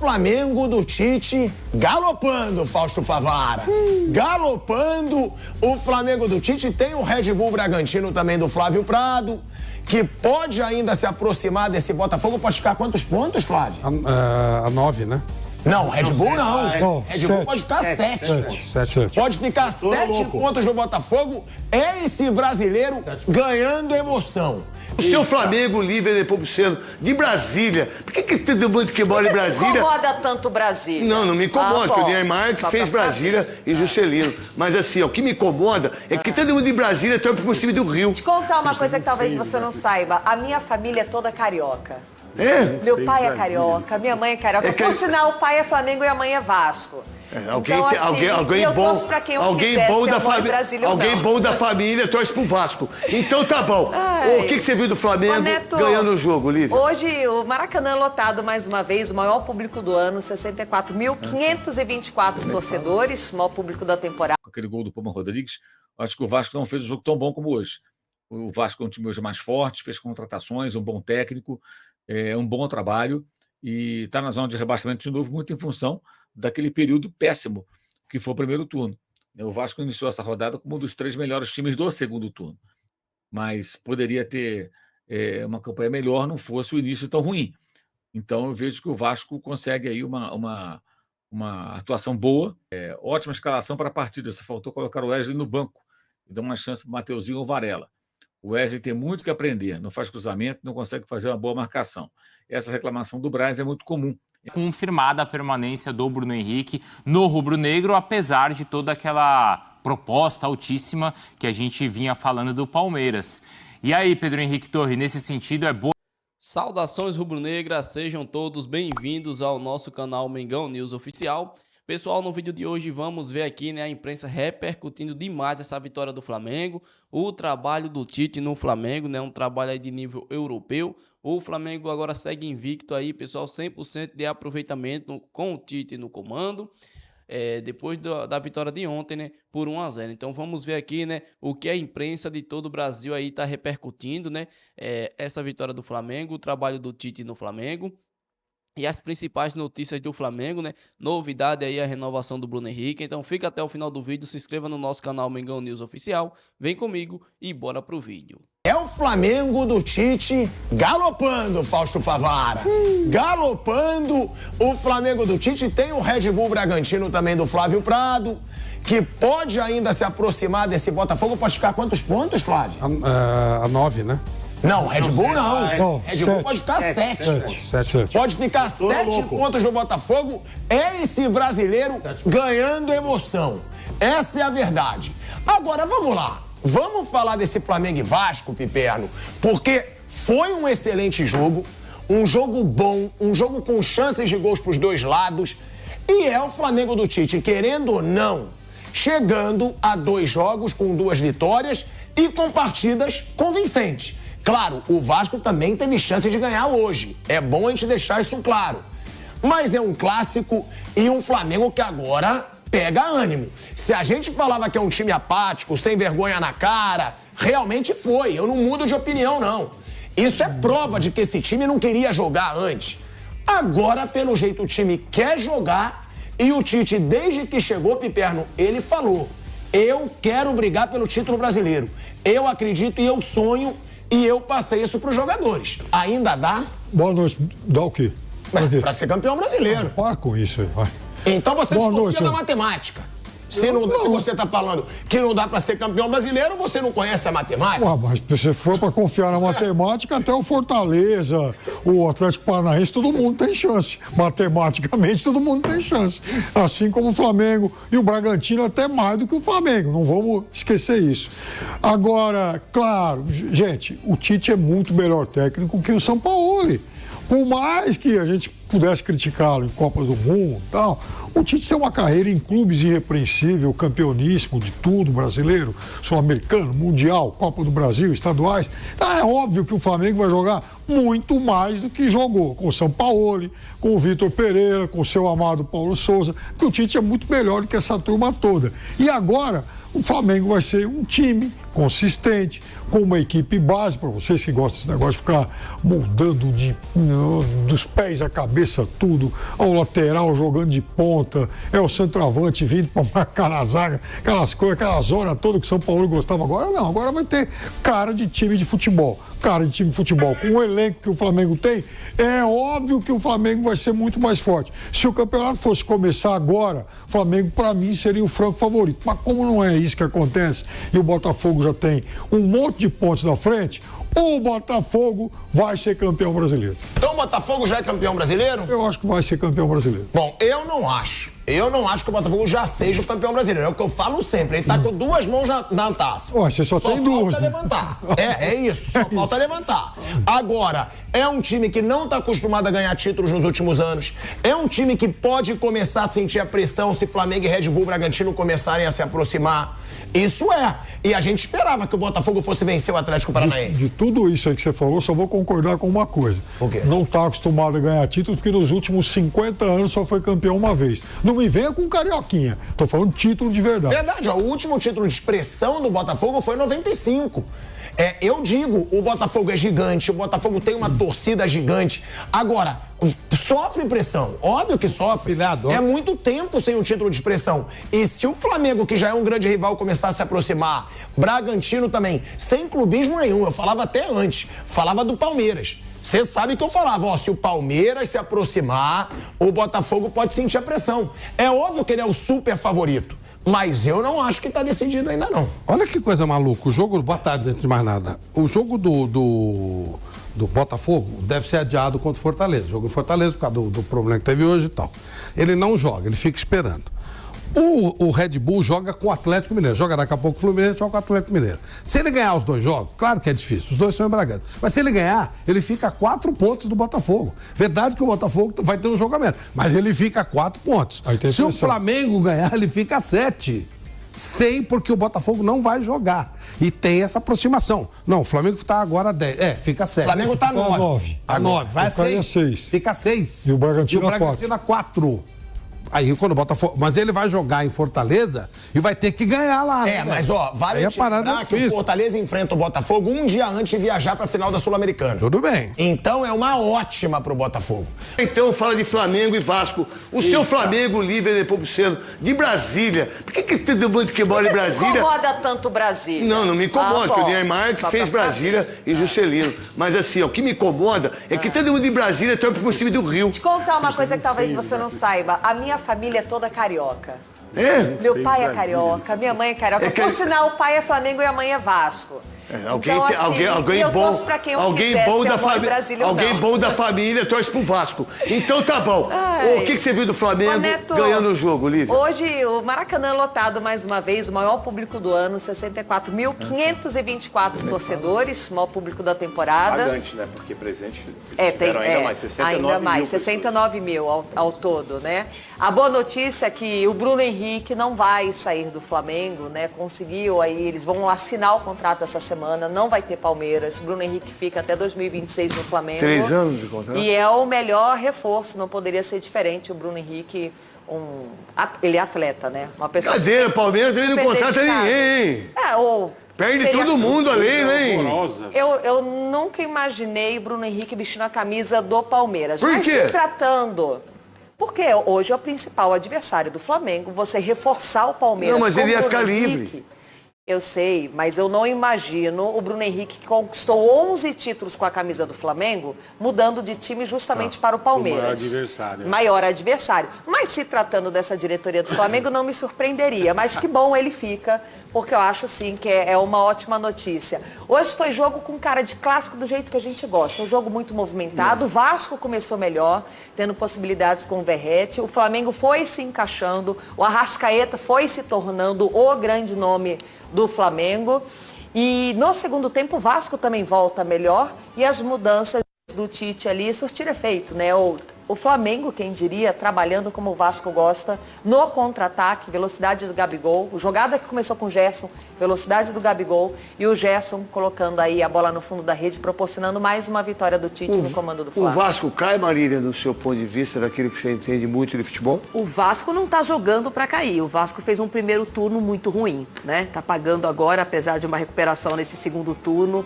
Flamengo do Tite galopando, Fausto Favara. Galopando o Flamengo do Tite. Tem o Red Bull Bragantino também do Flávio Prado, que pode ainda se aproximar desse Botafogo. Pode ficar quantos pontos, Flávio? A 9, né? Não, Red Bull não. Red Bull pode ficar 7. Pode ficar 7 pontos no Botafogo. É esse brasileiro ganhando emoção. O seu Flamengo livre depois sendo de Brasília. Por que todo mundo que mora em Brasília... Não incomoda tanto Brasília? Não me incomoda, porque o Neymar que fez Brasília e Juscelino. Mas assim, o que me incomoda é que todo mundo em Brasília torce por cima do Rio. Te contar uma coisa que talvez você não saiba. A minha família é toda carioca. É? Meu pai é carioca, minha mãe é carioca. Por sinal, o pai é Flamengo e a mãe é Vasco. Alguém bom da família torce pro Vasco. Então tá bom. O que você viu do Flamengo Neto, ganhando o jogo, Lívia? Hoje o Maracanã lotado mais uma vez, o maior público do ano, 64.524 torcedores, o maior público da temporada. Com aquele gol do Puma Rodrigues, acho que o Vasco não fez um jogo tão bom como hoje. O Vasco é um time hoje mais forte, fez contratações, um bom técnico, um bom trabalho e está na zona de rebaixamento de novo, muito em função daquele período péssimo que foi o primeiro turno. O Vasco iniciou essa rodada como um dos 3 melhores times do segundo turno, mas poderia ter uma campanha melhor, não fosse o início tão ruim. Então eu vejo que o Vasco consegue aí uma atuação boa, ótima escalação para a partida. Só faltou colocar o Wesley no banco e dar uma chance para o Mateuzinho ou Varela. O Wesley tem muito que aprender, não faz cruzamento, não consegue fazer uma boa marcação. Essa reclamação do Braz é muito comum. Confirmada a permanência do Bruno Henrique no rubro-negro, apesar de toda aquela proposta altíssima que a gente vinha falando do Palmeiras. E aí, Pedro Henrique Torre, nesse sentido é boa... Saudações rubro-negras, sejam todos bem-vindos ao nosso canal Mengão News Oficial. Pessoal, no vídeo de hoje vamos ver aqui, a imprensa repercutindo demais essa vitória do Flamengo, o trabalho do Tite no Flamengo, um trabalho aí de nível europeu. O Flamengo agora segue invicto aí, pessoal, 100% de aproveitamento com o Tite no comando, depois da vitória de ontem, por 1-0. Então vamos ver aqui, o que a imprensa de todo o Brasil aí está repercutindo, essa vitória do Flamengo, o trabalho do Tite no Flamengo. E as principais notícias do Flamengo, Novidade aí, a renovação do Bruno Henrique. Então fica até o final do vídeo, se inscreva no nosso canal Mengão News Oficial. Vem comigo e bora pro vídeo. É o Flamengo do Tite galopando, Fausto Favara. Galopando o Flamengo do Tite. Tem o Red Bull Bragantino também do Flávio Prado, que pode ainda se aproximar desse Botafogo. Pode ficar quantos pontos, Flávio? A 9, né? Não, Red Bull não. Red Bull pode ficar 7. Pode ficar 7 pontos no Botafogo. É esse brasileiro ganhando emoção. Essa é a verdade. Agora, vamos lá. Vamos falar desse Flamengo e Vasco, Piperno, porque foi um excelente jogo, um jogo bom, um jogo com chances de gols para os dois lados. E é o Flamengo do Tite, querendo ou não, chegando a 2 jogos com 2 vitórias e com partidas convincentes. Claro, o Vasco também teve chance de ganhar hoje. É bom a gente deixar isso claro. Mas é um clássico e um Flamengo que agora pega ânimo. Se a gente falava que é um time apático, sem vergonha na cara, realmente foi. Eu não mudo de opinião, não. Isso é prova de que esse time não queria jogar antes. Agora, pelo jeito, o time quer jogar e o Tite, desde que chegou, Piperno, ele falou: eu quero brigar pelo título brasileiro. Eu acredito e eu sonho. E eu passei isso para os jogadores. Ainda dá? Boa noite. Dá o quê? Para ser campeão brasileiro. Para com isso aí, vai. Então você desconfia da matemática. Se você está falando que não dá para ser campeão brasileiro, você não conhece a matemática? Ué, mas se você for para confiar na matemática, até o Fortaleza, o Atlético Paranaense, todo mundo tem chance. Matematicamente, todo mundo tem chance. Assim como o Flamengo e o Bragantino, até mais do que o Flamengo. Não vamos esquecer isso. Agora, claro, gente, o Tite é muito melhor técnico que o Sampaoli. Por mais que a gente pudesse criticá-lo em Copa do Mundo e tal, o Tite tem uma carreira em clubes irrepreensível, campeoníssimo de tudo, brasileiro, sul-americano, mundial, Copa do Brasil, estaduais. Então é óbvio que o Flamengo vai jogar muito mais do que jogou com o Sampaoli, com o Vitor Pereira, com o seu amado Paulo Souza, porque o Tite é muito melhor do que essa turma toda. E agora o Flamengo vai ser um time consistente, com uma equipe base, para vocês que gostam desse negócio de ficar moldando dos pés à cabeça cabeça tudo, ao lateral jogando de ponta, é o centroavante vindo para marcar na zaga, aquelas coisas, aquela zona toda que o São Paulo gostava. Agora não, agora vai ter cara de time de futebol. Cara de time de futebol, com o elenco que o Flamengo tem, é óbvio que o Flamengo vai ser muito mais forte. Se o campeonato fosse começar agora, o Flamengo, para mim, seria o franco favorito. Mas como não é isso que acontece e o Botafogo já tem um monte de pontos na frente, o Botafogo vai ser campeão brasileiro. Então o Botafogo já é campeão brasileiro? Eu acho que vai ser campeão brasileiro. Bom, eu não acho. Eu não acho que o Botafogo já seja o campeão brasileiro. É o que eu falo sempre. Ele tá com duas mãos na taça. Ué, você só tem duas. Só falta levantar. É isso. Só falta levantar. Agora, é um time que não tá acostumado a ganhar títulos nos últimos anos. É um time que pode começar a sentir a pressão se Flamengo e Red Bull Bragantino começarem a se aproximar. Isso é. E a gente esperava que o Botafogo fosse vencer o Atlético Paranaense. De tudo isso aí que você falou, só vou concordar com uma coisa. O quê? Não tá acostumado a ganhar títulos porque nos últimos 50 anos só foi campeão uma vez. Não me venha com carioquinha. Tô falando título de verdade. Verdade, ó, o último título de expressão do Botafogo foi em 95. Eu digo, o Botafogo é gigante, o Botafogo tem uma torcida gigante. Agora, sofre pressão, óbvio que sofre. É muito tempo sem um título de expressão. E se o Flamengo, que já é um grande rival, começar a se aproximar, Bragantino também, sem clubismo nenhum, eu falava até antes, falava do Palmeiras. Você sabe que eu falava, ó, se o Palmeiras se aproximar, o Botafogo pode sentir a pressão. É óbvio que ele é o super favorito. Mas eu não acho que está decidido ainda não. Olha que coisa maluca. O jogo, boa tarde, antes de mais nada. O jogo do Botafogo deve ser adiado contra o Fortaleza. O jogo em Fortaleza, por causa do problema que teve hoje e tal. Ele não joga, ele fica esperando. O Red Bull joga com o Atlético Mineiro. Joga daqui a pouco o Fluminense, joga com o Atlético Mineiro. Se ele ganhar os dois jogos, claro que é difícil. Os dois são em Bragança. Mas se ele ganhar, ele fica a 4 pontos do Botafogo. Verdade que o Botafogo vai ter um jogo a menos, mas ele fica a 4 pontos. Se o Flamengo ganhar, ele fica a 7. Sei porque o Botafogo não vai jogar. E tem essa aproximação. Não, o Flamengo está agora a 10. Fica a 7. O Flamengo está a 9. A 9. Vai a 6. Fica a 6. E o Bragantino a 4. Aí quando o Botafogo. Mas ele vai jogar em Fortaleza e vai ter que ganhar lá. Mas ó, vale lembrar que o Fortaleza enfrenta o Botafogo um dia antes de viajar para a final da Sul-Americana. Tudo bem. Então é uma ótima pro Botafogo. Então fala de Flamengo e Vasco. O seu Flamengo, Líder Nepomuceno, de Brasília. Por que todo mundo que mora em Brasília... Não incomoda tanto Brasília? Não me incomoda, porque o Neymar que fez Brasília e Juscelino. Mas assim, ó, o que me incomoda é que todo mundo em Brasília torce pro time do Rio. Te contar uma coisa que talvez você não saiba. A minha família é toda carioca. Meu pai é carioca, minha mãe é carioca. Por sinal, o pai é Flamengo e a mãe é Vasco. Alguém bom da família torce pro Vasco. Então tá bom. O que você viu do Flamengo ganhando o jogo, Lívia? Hoje o Maracanã lotado mais uma vez, o maior público do ano, 64.524 torcedores, o maior público da temporada. Pagante, né? Porque presente tiveram ainda mais, 69 mil ao todo, né? A boa notícia é que o Bruno Henrique não vai sair do Flamengo, né? Conseguiu aí, eles vão assinar o contrato essa semana, não vai ter Palmeiras. Bruno Henrique fica até 2026 no Flamengo. 3 anos de contrato. E é o melhor reforço, não poderia ser diferente. O Bruno Henrique, ele é atleta, né? Uma pessoa. Cadeira, Palmeiras também não contrata ninguém. Perde todo mundo ali, hein? Eu nunca imaginei Bruno Henrique vestindo a camisa do Palmeiras. Por quê? Mas se tratando... Porque hoje é o principal adversário do Flamengo, você reforçar o Palmeiras. Não, mas ele ia ficar livre. Eu sei, mas eu não imagino o Bruno Henrique, que conquistou 11 títulos com a camisa do Flamengo, mudando de time justamente para o Palmeiras. Maior adversário. Mas se tratando dessa diretoria do Flamengo, não me surpreenderia. Mas que bom ele fica, porque eu acho sim que é uma ótima notícia. Hoje foi jogo com cara de clássico do jeito que a gente gosta. Um jogo muito movimentado. O Vasco começou melhor, tendo possibilidades com o Verratti. O Flamengo foi se encaixando. O Arrascaeta foi se tornando o grande nome do Flamengo. E no segundo tempo o Vasco também volta melhor e as mudanças do Tite ali surtiram efeito, né? O Flamengo, quem diria, trabalhando como o Vasco gosta, no contra-ataque, velocidade do Gabigol, jogada que começou com o Gerson, velocidade do Gabigol e o Gerson colocando aí a bola no fundo da rede, proporcionando mais uma vitória do Tite no comando do Flamengo. O Vasco cai, Marília, do seu ponto de vista, daquilo que você entende muito de futebol? O Vasco não está jogando para cair. O Vasco fez um primeiro turno muito ruim, né? Está pagando agora, apesar de uma recuperação nesse segundo turno,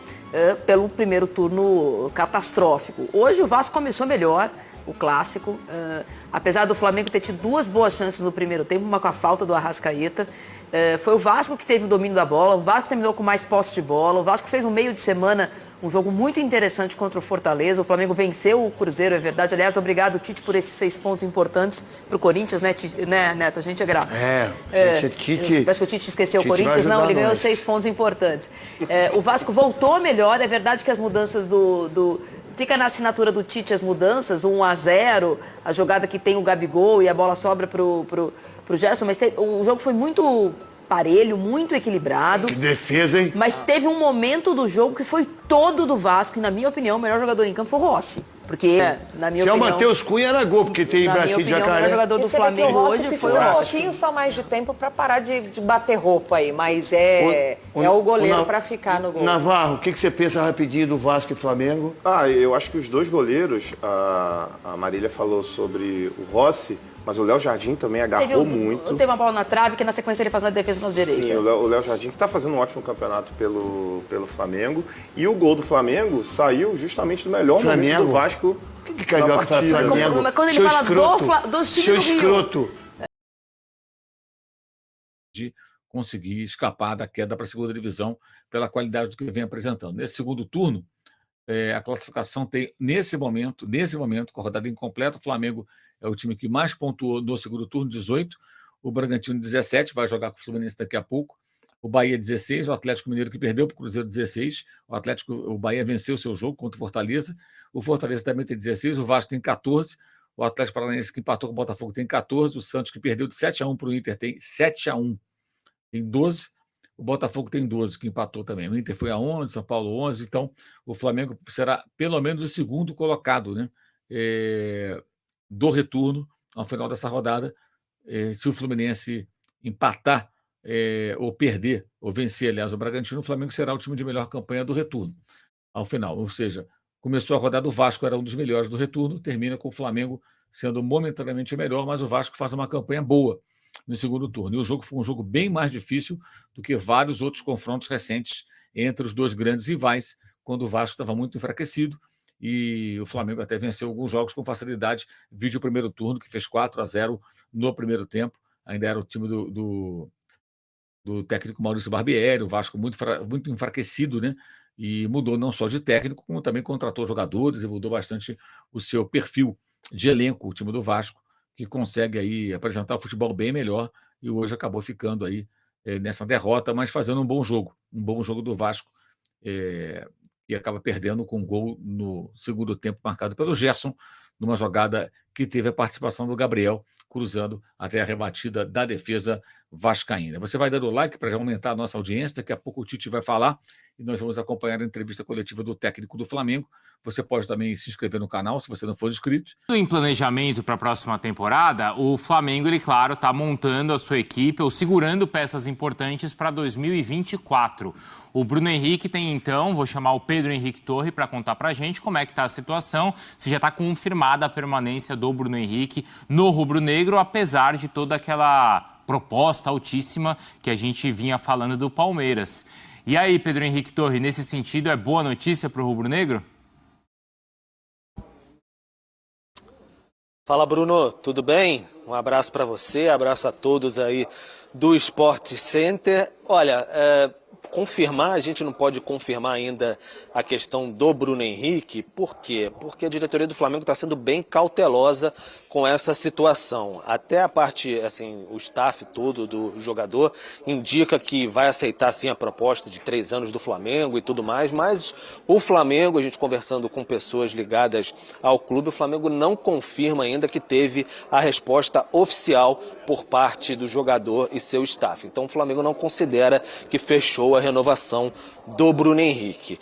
pelo primeiro turno catastrófico. Hoje o Vasco começou melhor. o clássico. Apesar do Flamengo ter tido 2 boas chances no primeiro tempo, uma com a falta do Arrascaeta. Foi o Vasco que teve o domínio da bola, o Vasco terminou com mais posse de bola, o Vasco fez um meio de semana um jogo muito interessante contra o Fortaleza, o Flamengo venceu o Cruzeiro, é verdade. Aliás, obrigado, Tite, por esses 6 pontos importantes para o Corinthians, né, Neto? A gente é grato. Tite... Acho que o Tite esqueceu o Corinthians, não, ele ganhou 6 pontos importantes. O Vasco voltou melhor, é verdade que as mudanças Fica na assinatura do Tite as mudanças, 1-0, a jogada que tem o Gabigol e a bola sobra pro Gerson, mas o jogo foi muito parelho, muito equilibrado. Que defesa, hein? Mas teve um momento do jogo que foi todo do Vasco, e na minha opinião, o melhor jogador em campo foi o Rossi. Porque, na minha opinião... Se é o Matheus Cunha, era gol, porque tem Brasil de Jacaré. O melhor jogador do Flamengo hoje foi o Rossi. Um pouquinho só mais de tempo para parar de bater roupa aí, mas é o goleiro para ficar no gol. Navarro, o que você pensa rapidinho do Vasco e Flamengo? Eu acho que os 2 goleiros, a Marília falou sobre o Rossi, mas o Léo Jardim também agarrou muito. Tem uma bola na trave que na sequência ele faz uma defesa na direita. Sim, o Léo Jardim que está fazendo um ótimo campeonato pelo Flamengo. E o gol do Flamengo saiu justamente do melhor momento do Vasco. O que carioca fala Flamengo? Mas quando ele fala dos times do Rio. Escroto. De conseguir escapar da queda para a segunda divisão pela qualidade do que vem apresentando. Nesse segundo turno, a classificação tem, nesse momento, com a rodada incompleta, o Flamengo é o time que mais pontuou no segundo turno, 18, o Bragantino 17, vai jogar com o Fluminense daqui a pouco, o Bahia 16, o Atlético Mineiro que perdeu para o Cruzeiro 16, o Bahia venceu o seu jogo contra o Fortaleza, o Fortaleza também tem 16, o Vasco tem 14, o Atlético Paranaense que empatou com o Botafogo tem 14, o Santos que perdeu de 7-1 para o Inter tem 7-1, tem 12, o Botafogo tem 12, que empatou também, o Inter foi a 11, São Paulo 11, então o Flamengo será pelo menos o segundo colocado, né? Do retorno ao final dessa rodada, se o Fluminense empatar ou perder, ou vencer, aliás, o Bragantino, o Flamengo será o time de melhor campanha do retorno ao final, ou seja, começou a rodada, o Vasco era um dos melhores do retorno, termina com o Flamengo sendo momentaneamente o melhor, mas o Vasco faz uma campanha boa no segundo turno, e o jogo foi um jogo bem mais difícil do que vários outros confrontos recentes entre os 2 grandes rivais, quando o Vasco estava muito enfraquecido, e o Flamengo até venceu alguns jogos com facilidade. Vídeo o primeiro turno, que fez 4-0 no primeiro tempo. Ainda era o time do técnico Maurício Barbieri, o Vasco muito enfraquecido, né? E mudou não só de técnico, como também contratou jogadores e mudou bastante o seu perfil de elenco, o time do Vasco, que consegue aí apresentar o futebol bem melhor e hoje acabou ficando aí nessa derrota, mas fazendo um bom jogo do Vasco, e acaba perdendo com um gol no segundo tempo marcado pelo Gerson, numa jogada que teve a participação do Gabriel, cruzando até a rebatida da defesa vascaína. Você vai dando like para aumentar a nossa audiência, daqui a pouco o Tite vai falar e nós vamos acompanhar a entrevista coletiva do técnico do Flamengo. Você pode também se inscrever no canal, se você não for inscrito. Em planejamento para a próxima temporada, o Flamengo, ele, claro, está montando a sua equipe ou segurando peças importantes para 2024. O Bruno Henrique tem, então, vou chamar o Pedro Henrique Torre para contar para a gente como é que está a situação, se já está confirmada a permanência do Bruno Henrique no rubro-negro, apesar de toda aquela proposta altíssima que a gente vinha falando do Palmeiras. E aí, Pedro Henrique Torre, nesse sentido, é boa notícia para o rubro-negro? Fala, Bruno, tudo bem? Um abraço para você, abraço a todos aí do Sport Center. Olha, confirmar, a gente não pode confirmar ainda a questão do Bruno Henrique. Por quê? Porque a diretoria do Flamengo está sendo bem cautelosa com essa situação. Até a parte, assim, o staff todo do jogador indica que vai aceitar sim a proposta de 3 anos do Flamengo e tudo mais, mas o Flamengo, a gente conversando com pessoas ligadas ao clube, o Flamengo não confirma ainda que teve a resposta oficial por parte do jogador e seu staff. Então o Flamengo não considera que fechou a renovação do Bruno Henrique.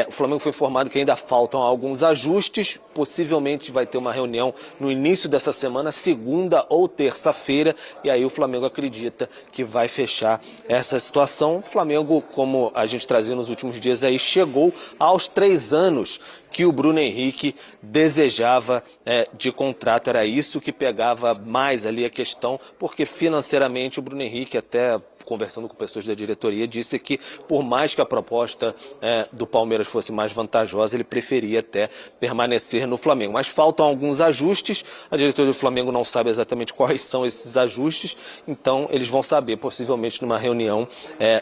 O Flamengo foi informado que ainda faltam alguns ajustes, possivelmente vai ter uma reunião no início dessa semana, segunda ou terça-feira, e aí o Flamengo acredita que vai fechar essa situação. O Flamengo, como a gente trazia nos últimos dias aí, chegou aos 3 anos que o Bruno Henrique desejava de contrato. Era isso que pegava mais ali a questão, porque financeiramente o Bruno Henrique, até conversando com pessoas da diretoria, disse que por mais que a proposta do Palmeiras fosse mais vantajosa, ele preferia até permanecer no Flamengo. Mas faltam alguns ajustes, a diretoria do Flamengo não sabe exatamente quais são esses ajustes, então eles vão saber possivelmente numa reunião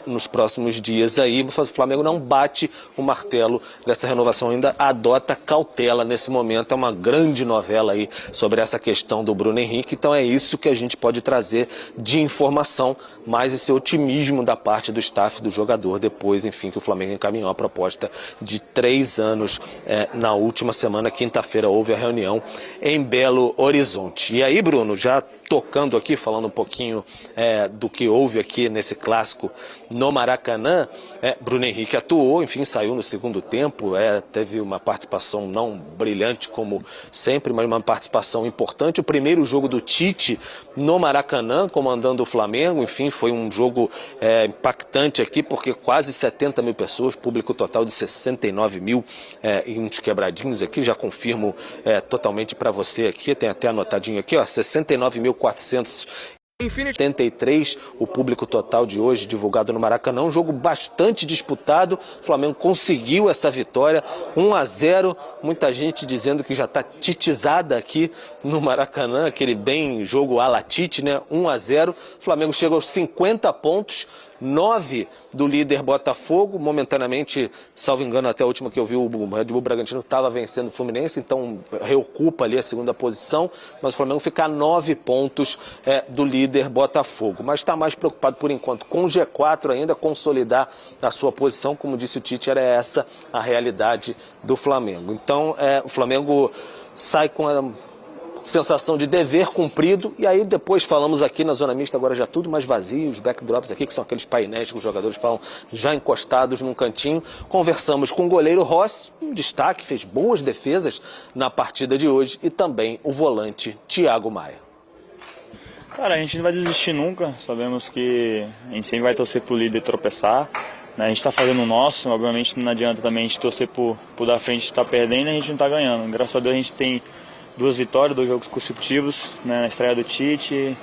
nos próximos dias aí. O Flamengo não bate o martelo dessa renovação, ainda adota cautela nesse momento. É uma grande novela aí sobre essa questão do Bruno Henrique, então é isso que a gente pode trazer de informação, mais esse otimismo da parte do staff do jogador, depois, enfim, que o Flamengo encaminhou a proposta de 3 anos na última semana, quinta-feira, houve a reunião em Belo Horizonte. E aí, Bruno, já tocando aqui, falando um pouquinho do que houve aqui nesse clássico no Maracanã, Bruno Henrique atuou, enfim, saiu no segundo tempo, teve uma participação não brilhante como sempre, mas uma participação importante. O primeiro jogo do Tite no Maracanã, comandando o Flamengo, enfim, foi um jogo impactante aqui, porque quase 70 mil pessoas, público total de 69 mil e uns quebradinhos aqui, já confirmo totalmente para você aqui, tem até anotadinho aqui, ó, 69.473, o público total de hoje, divulgado no Maracanã. Um jogo bastante disputado, o Flamengo conseguiu essa vitória, 1-0, muita gente dizendo que já está titizada aqui no Maracanã, aquele bem jogo à la Tite, né? 1-0, o Flamengo chega aos 50 pontos, 9 do líder Botafogo, momentaneamente, salvo engano, até a última que eu vi, o Red Bull Bragantino estava vencendo o Fluminense, então reocupa ali a segunda posição, mas o Flamengo fica a 9 pontos do líder Botafogo. Mas está mais preocupado, por enquanto, com o G4 ainda, consolidar a sua posição, como disse o Tite, era essa a realidade do Flamengo. Então, o Flamengo sai com a sensação de dever cumprido, e aí depois falamos aqui na zona mista, agora já tudo mais vazio, os backdrops aqui, que são aqueles painéis que os jogadores falam já encostados num cantinho. Conversamos com o goleiro Rossi, um destaque, fez boas defesas na partida de hoje, e também o volante Thiago Maia. Cara, a gente não vai desistir nunca, sabemos que a gente sempre vai torcer pro líder tropeçar, né? A gente está fazendo o nosso, obviamente não adianta também a gente torcer por da frente estar perdendo e a gente não está ganhando. Graças a Deus a gente tem 2 vitórias, 2 jogos consecutivos, né, na estreia do Tite.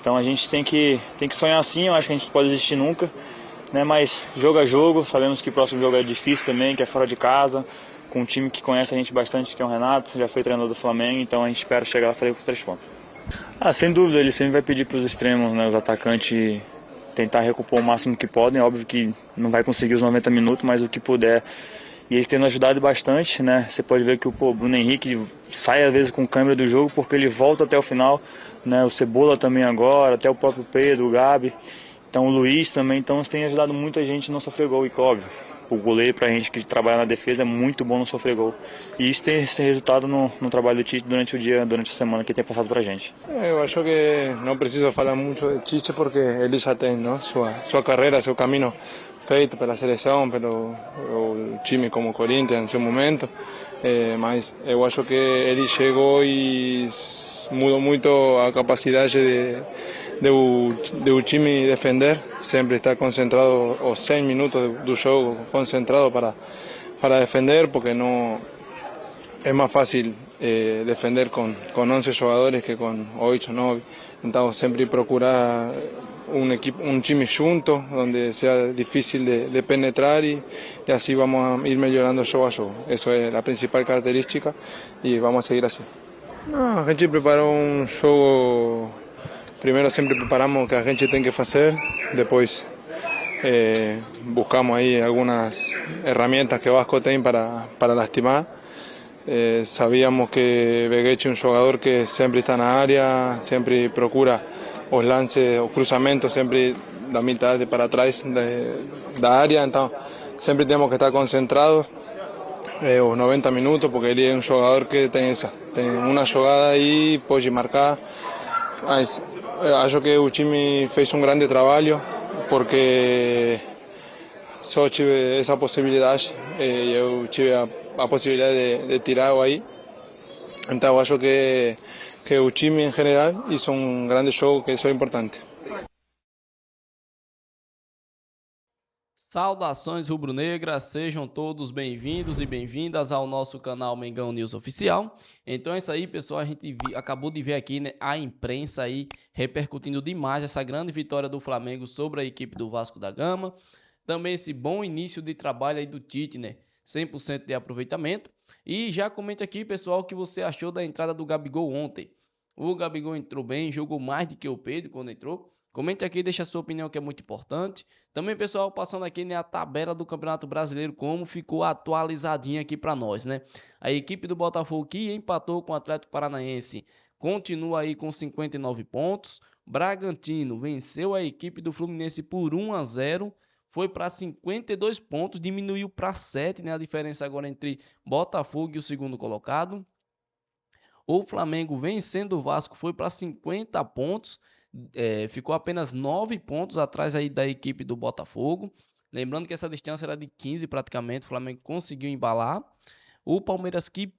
Então a gente tem que sonhar assim, eu acho que a gente não pode desistir nunca, né, mas jogo a jogo, sabemos que o próximo jogo é difícil também, que é fora de casa, com um time que conhece a gente bastante, que é o Renato, já foi treinador do Flamengo, então a gente espera chegar lá e fazer com os 3 pontos. Sem dúvida, ele sempre vai pedir para os extremos, né, os atacantes, tentar recompor o máximo que podem. Óbvio que não vai conseguir os 90 minutos, mas o que puder. E eles têm nos ajudado bastante, né? Você pode ver que o Bruno Henrique sai às vezes com câmera do jogo porque ele volta até o final, né? O Cebola também agora, até o próprio Pedro, o Gabi, então o Luiz também. Então eles têm ajudado muita gente a não sofrer gol. E óbvio, o goleiro pra gente que trabalha na defesa é muito bom não sofrer gol. E isso tem esse resultado no trabalho do Tite durante o dia, durante a semana que tem passado pra gente. Eu acho que não preciso falar muito de Tite porque ele já tem, não? Sua carreira, seu caminho feito pela seleção, pelo time como o Corinthians em seu momento, mas eu acho que ele chegou e mudou muito a capacidade do time defender, sempre está concentrado os 100 minutos do jogo, concentrado para defender, porque não é mais fácil defender com 11 jogadores que com 8, 9, então sempre procurar un time junto, donde sea difícil de penetrar y así vamos a ir mejorando jogo a jogo. Eso es la principal característica y vamos a seguir así. No, a gente preparou um jogo, primeiro sempre preparamos o que a gente tem que fazer, depois buscamos aí algumas ferramentas que o Vasco tem para lastimar. Sabíamos que Veguete é um jogador que sempre está na área, sempre procura os lances, os cruzamentos sempre da metade para trás da área, então sempre temos que estar concentrados os 90 minutos, porque ele é um jogador que tem uma jogada aí, pode marcar. Mas acho que o time fez um grande trabalho, porque só tive essa possibilidade, eu tive a possibilidade de tirar aí, então acho que o time em geral hizo um grande jogo, que isso é importante. Saudações rubro-negras, sejam todos bem-vindos e bem-vindas ao nosso canal Mengão News Oficial. Então é isso aí, pessoal, a gente acabou de ver aqui, né, a imprensa aí repercutindo demais essa grande vitória do Flamengo sobre a equipe do Vasco da Gama. Também esse bom início de trabalho aí do Tite, né, 100% de aproveitamento. E já comente aqui, pessoal, o que você achou da entrada do Gabigol ontem. O Gabigol entrou bem, jogou mais do que o Pedro quando entrou. Comente aqui, deixa a sua opinião, que é muito importante. Também, pessoal, passando aqui, né, a tabela do Campeonato Brasileiro, como ficou atualizadinha aqui para nós, né? A equipe do Botafogo, que empatou com o Atlético Paranaense, continua aí com 59 pontos. Bragantino venceu a equipe do Fluminense por 1-0, foi para 52 pontos, diminuiu para 7, né? A diferença agora entre Botafogo e o segundo colocado. O Flamengo, vencendo o Vasco, foi para 50 pontos. Ficou apenas 9 pontos atrás aí da equipe do Botafogo. Lembrando que essa distância era de 15 praticamente. O Flamengo conseguiu embalar. O Palmeiras, que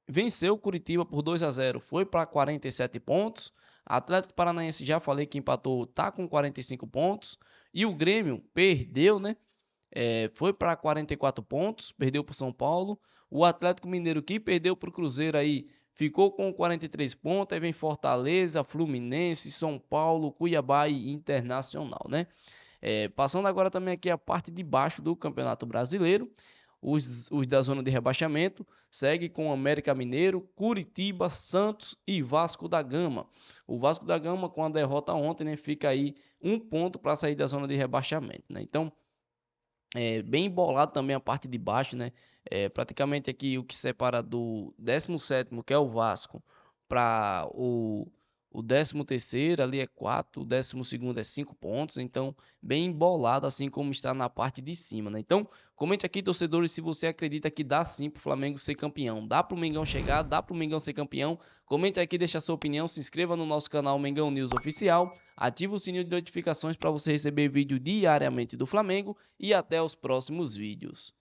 venceu o Curitiba por 2-0, foi para 47 pontos. Atlético Paranaense, já falei que empatou, tá com 45 pontos. E o Grêmio perdeu, né? Foi para 44 pontos, perdeu para o São Paulo. O Atlético Mineiro, que perdeu para o Cruzeiro aí, ficou com 43 pontos, aí vem Fortaleza, Fluminense, São Paulo, Cuiabá e Internacional, né? Passando agora também aqui a parte de baixo do Campeonato Brasileiro, os da zona de rebaixamento, segue com América Mineiro, Curitiba, Santos e Vasco da Gama. O Vasco da Gama, com a derrota ontem, né, fica aí 1 ponto para sair da zona de rebaixamento, né? Então, bem embolado também a parte de baixo, né? Praticamente aqui o que separa do 17º, que é o Vasco, para o 13º ali é 4, o 12º é 5 pontos, então bem embolado, assim como está na parte de cima, né? Então, comente aqui, torcedores, se você acredita que dá sim para o Flamengo ser campeão. Dá para o Mengão chegar, dá para o Mengão ser campeão? Comente aqui, deixa a sua opinião, se inscreva no nosso canal Mengão News Oficial, ative o sininho de notificações para você receber vídeo diariamente do Flamengo e até os próximos vídeos.